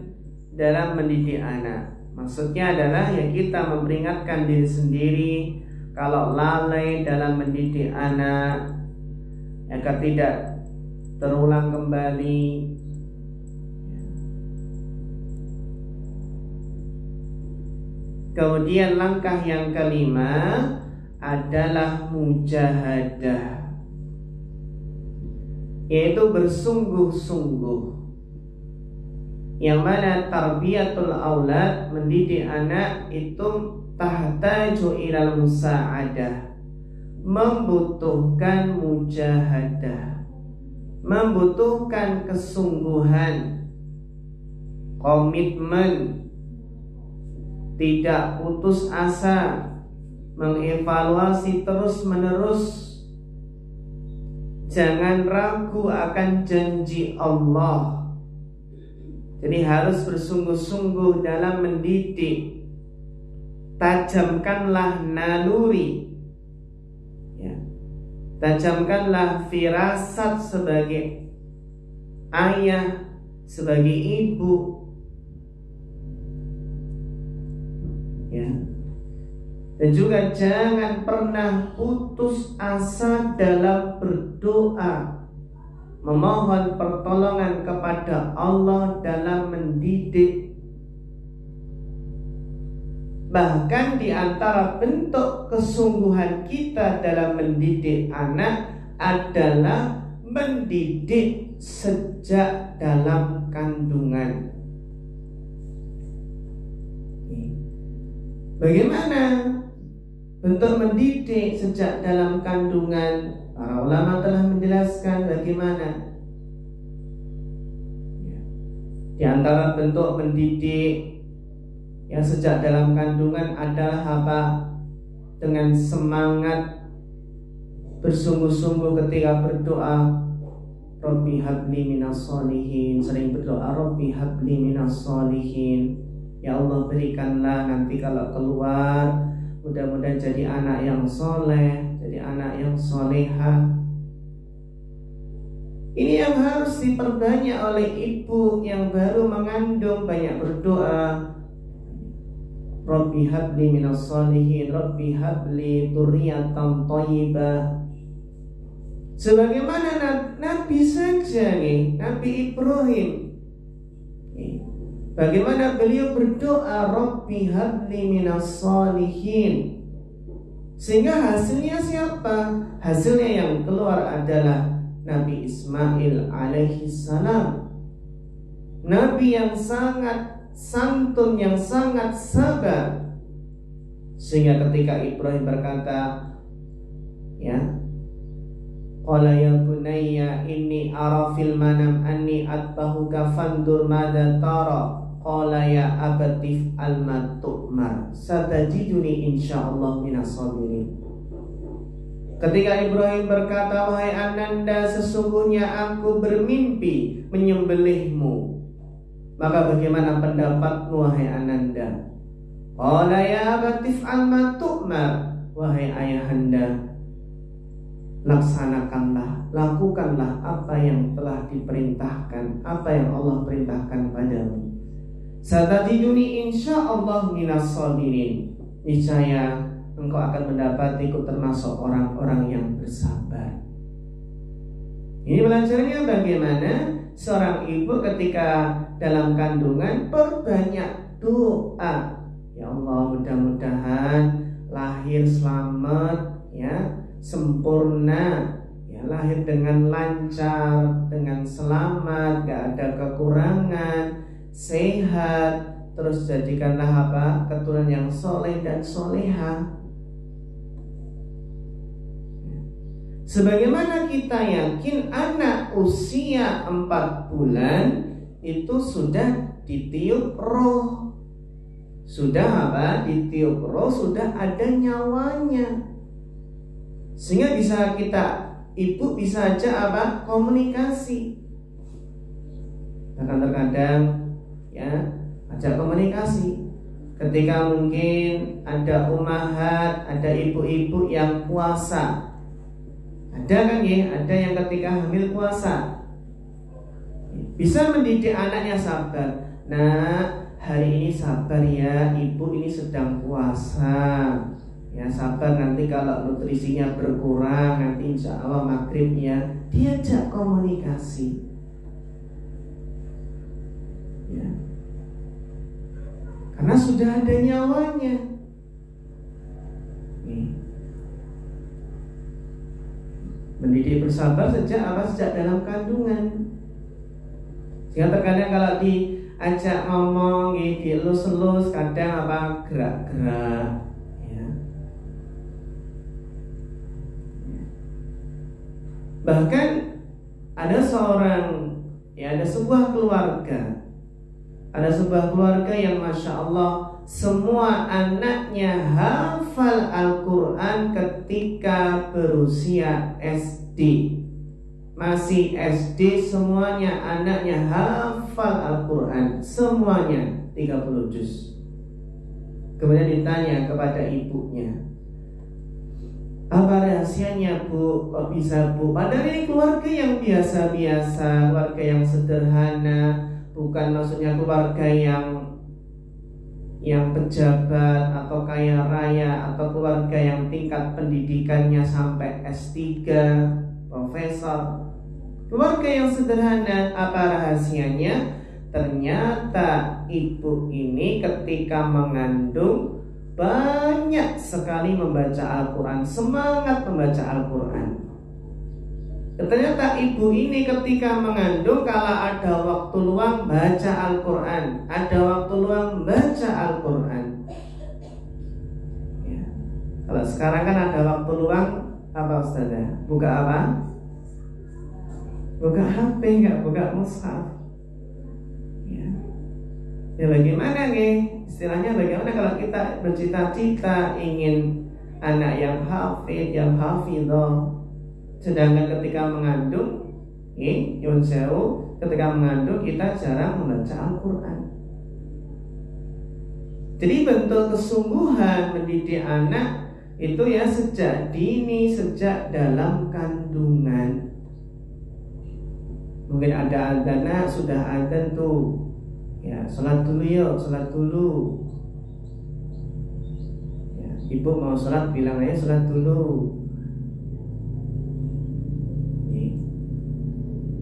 dalam mendidik anak. Maksudnya adalah ya kita memperingatkan diri sendiri kalau lalai dalam mendidik anak agar tidak terulang kembali. Kemudian langkah yang kelima adalah mujahadah, yaitu bersungguh-sungguh, yang mana tarbiyatul aulad, mendidik anak itu tahtaju ilal musa'adah, membutuhkan mujahadah, membutuhkan kesungguhan, komitmen, tidak putus asa, mengevaluasi terus-menerus, jangan ragu akan janji Allah. Jadi harus bersungguh-sungguh dalam mendidik. Tajamkanlah naluri, ya. Tajamkanlah firasat sebagai ayah, sebagai ibu, ya. Dan juga jangan pernah putus asa dalam berdoa, memohon pertolongan kepada Allah dalam mendidik. Bahkan di antara bentuk kesungguhan kita dalam mendidik anak adalah mendidik sejak dalam kandungan. Bagaimana bentuk mendidik sejak dalam kandungan? Para ulama telah menjelaskan bagaimana. Di antara bentuk mendidik yang sejak dalam kandungan adalah apa? Dengan semangat bersungguh-sungguh ketika berdoa, Rabbi habli minas sholihin. Sering berdoa, Rabbi habli minas sholihin. Ya Allah, berikanlah nanti kalau keluar, mudah-mudahan jadi anak yang soleh, jadi anak yang solehah. Ini yang harus diperbanyak oleh ibu yang baru mengandung, banyak berdoa, Rabbi habli minas sholihin, Rabbi habli dzurriyyatan thayyibah. Sebagaimana Nabi saja nih, Nabi Ibrahim, bagaimana beliau berdoa, Rabbi habli minas sholihin. Sehingga hasilnya siapa? Hasilnya yang keluar adalah Nabi Ismail alaihi salam, Nabi yang sangat santun, yang sangat sabar. Sehingga ketika Ibrahim berkata, ya, qala ya bunayya inni ara fil manam anni atbahuka fandur madza tara. Qala ya abatif al-ma tu'mar satajiduni insyaallah minas sabirin. Ketika Ibrahim berkata, wahai Ananda, sesungguhnya aku bermimpi menyembelihmu, maka bagaimana pendapatmu wahai Ananda? Qala ya abatif al-ma tu'mar, wahai ayahanda, laksanakanlah, lakukanlah apa yang telah diperintahkan, apa yang Allah perintahkan padamu. Satajiduni insyaallah minas sabirin. Niscaya engkau akan mendapatiku termasuk orang-orang yang bersabar. Ini belajarnya bagaimana seorang ibu ketika dalam kandungan perbanyak doa. Ya Allah, mudah-mudahan lahir selamat, ya, sempurna, ya, lahir dengan lancar, dengan selamat, gak ada kekurangan, sehat, terus jadikanlah apa? Keturunan yang soleh dan soleha. Sebagaimana kita yakin anak usia 4 bulan itu sudah ditiup roh, sudah apa? Ditiup roh, sudah ada nyawanya, sehingga bisa kita, ibu bisa aja apa? Komunikasi. Bahkan terkadang, ya, ajak komunikasi. Ketika mungkin ada ummahat, ada ibu-ibu yang puasa. Ada kan ya, ada yang ketika hamil puasa. Bisa mendidik anaknya sabar. Nah, hari ini sabar ya, ibu ini sedang puasa. Ya sabar, nanti kalau nutrisinya berkurang, nanti insya Allah maghrib ya. Diajak komunikasi. Ya. Karena sudah ada nyawanya. Nih. Mendidik bersabar sejak apa? Sejak dalam kandungan. Sehingga terkadang kalau diajak ngomong, dielus-elus, kadang apa? Gerak-gerak. Ya. Bahkan ada sebuah keluarga. Ada sebuah keluarga yang Masya Allah, semua anaknya hafal Al-Quran ketika berusia SD. Masih SD semuanya anaknya hafal Al-Quran. Semuanya 30 juz. Kemudian ditanya kepada ibunya, apa rahasianya Bu? Kok bisa Bu? Padahal ini keluarga yang biasa-biasa, keluarga yang sederhana. Bukan maksudnya keluarga yang pejabat atau kaya raya, atau keluarga yang tingkat pendidikannya sampai S3, profesor. Keluarga yang sederhana. Apa rahasianya? Ternyata ibu ini ketika mengandung banyak sekali membaca Al-Quran, semangat membaca Al-Quran. Ternyata ibu ini ketika mengandung, kalau ada waktu luang baca Al-Quran, ada waktu luang baca Al-Quran. Ya. Kalau sekarang kan ada waktu luang apa Ustazah? Buka apa? Buka HP, nggak buka mushaf. Ya bagaimana nih? Istilahnya bagaimana kalau kita bercita-cita ingin anak yang hafid, yang hafidhah, sedangkan ketika mengandung, Yun Sewu, ketika mengandung kita jarang membaca Al-Quran. Jadi bentuk kesungguhan mendidik anak itu ya sejak dini, sejak dalam kandungan. Mungkin ada adzan, sudah adzan tuh, ya sholat dulu yuk, sholat dulu. Ya, ibu mau sholat bilang aja sholat dulu.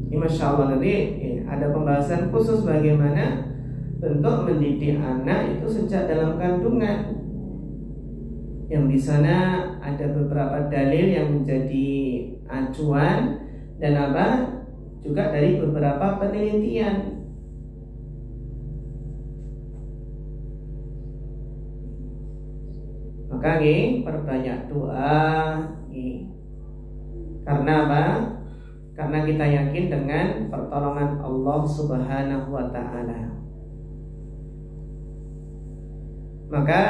Ini Masya Allah, nanti ada pembahasan khusus bagaimana bentuk mendidik anak itu sejak dalam kandungan. Yang di sana ada beberapa dalil yang menjadi acuan dan apa juga dari beberapa penelitian. Maka perbanyak doa. Karena apa? Karena kita yakin dengan pertolongan Allah Subhanahu wa ta'ala. Maka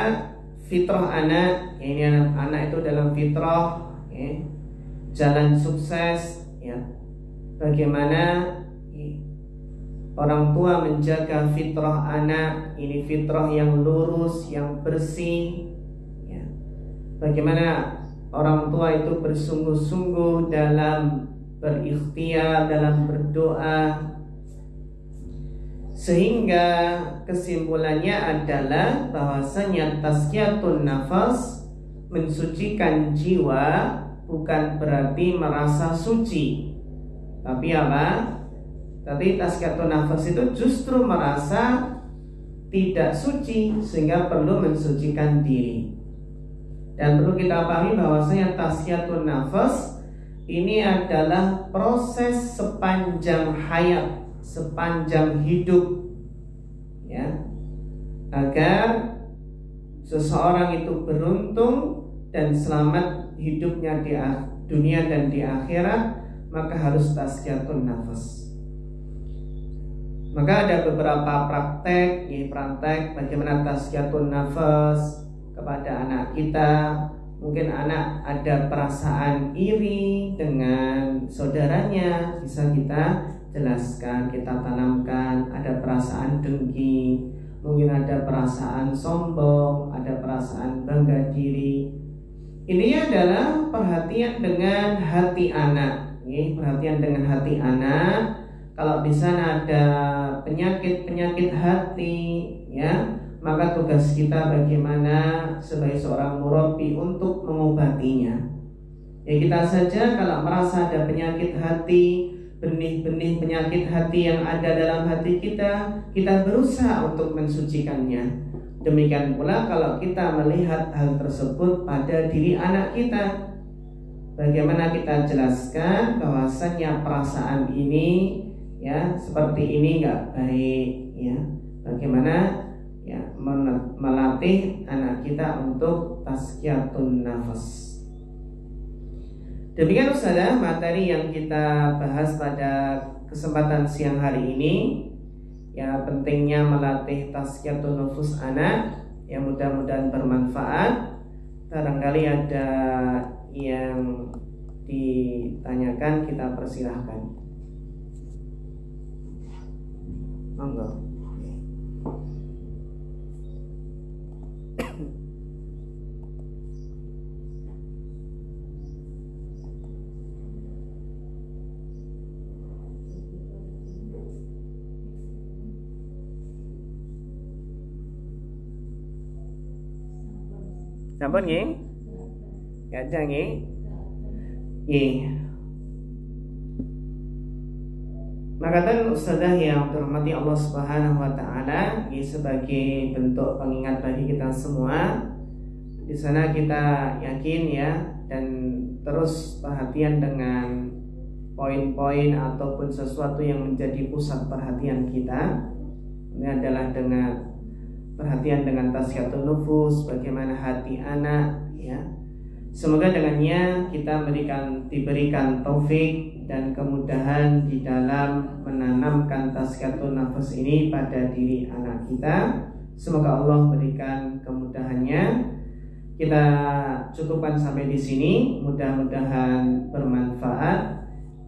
fitrah anak, ini anak itu dalam fitrah, jalan sukses, ya. Bagaimana orang tua menjaga fitrah anak, ini fitrah yang lurus, yang bersih, ya. Bagaimana orang tua itu bersungguh-sungguh dalam berikhtiar, dalam berdoa, sehingga kesimpulannya adalah bahwasanya tazkiyatun nafas, mensucikan jiwa, bukan berarti merasa suci. Tapi apa? Tapi tazkiyatun nafas itu justru merasa tidak suci, sehingga perlu mensucikan diri. Dan perlu kita pahami bahwasanya tazkiyatun nafas ini adalah proses sepanjang hayat, sepanjang hidup, ya, agar seseorang itu beruntung dan selamat hidupnya di dunia dan di akhirat, maka harus tazkiyatun nafas. Maka ada beberapa praktek bagaimana tazkiyatun nafas kepada anak kita. Mungkin anak ada perasaan iri dengan saudaranya, bisa kita jelaskan, kita tanamkan. Ada perasaan dengki, mungkin ada perasaan sombong, ada perasaan bangga diri. Ini adalah perhatian dengan hati anak, perhatian dengan hati anak. kalau di sana ada penyakit hati, ya, maka tugas kita bagaimana sebagai seorang murabi untuk mengobatinya. Ya, kita saja kalau merasa ada penyakit hati, benih-benih penyakit hati yang ada dalam hati kita berusaha untuk mensucikannya. Demikian pula kalau kita melihat hal tersebut pada diri anak kita, bagaimana kita jelaskan bahwasannya perasaan ini, ya, seperti ini nggak baik, ya. Bagaimana, ya, melatih anak kita untuk tazkiyatun nafas. Demikian Ustazah materi yang kita bahas pada kesempatan siang hari ini. Ya, pentingnya melatih tazkiyatun nufus anak, yang mudah-mudahan bermanfaat. Barangkali ada yang ditanyakan, kita persilahkan. Monggo. Sampun nggih? Gajah nggih? Nggih. Maka Ustazah yang dirahmati Allah Subhanahu wa taala, sebagai bentuk pengingat bagi kita semua, di sana kita yakin, ya, dan terus perhatian dengan poin-poin ataupun sesuatu yang menjadi pusat perhatian kita. Ini adalah dengan perhatian dengan tazkiyatun nufus, bagaimana hati anak, ya. Semoga dengannya kita diberikan taufik dan kemudahan di dalam menanamkan tazkiyatun nafas ini pada diri anak kita. Semoga Allah berikan kemudahannya. Kita cukupkan sampai di sini. Mudah-mudahan bermanfaat,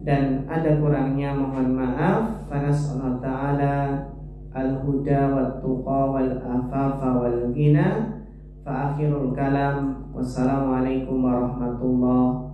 dan ada kurangnya mohon maaf. Nasallahu ta'ala al-huda wat tuqa wal afafa wal ghina. Fa akhirul kalam, wassalamualaikum warahmatullahi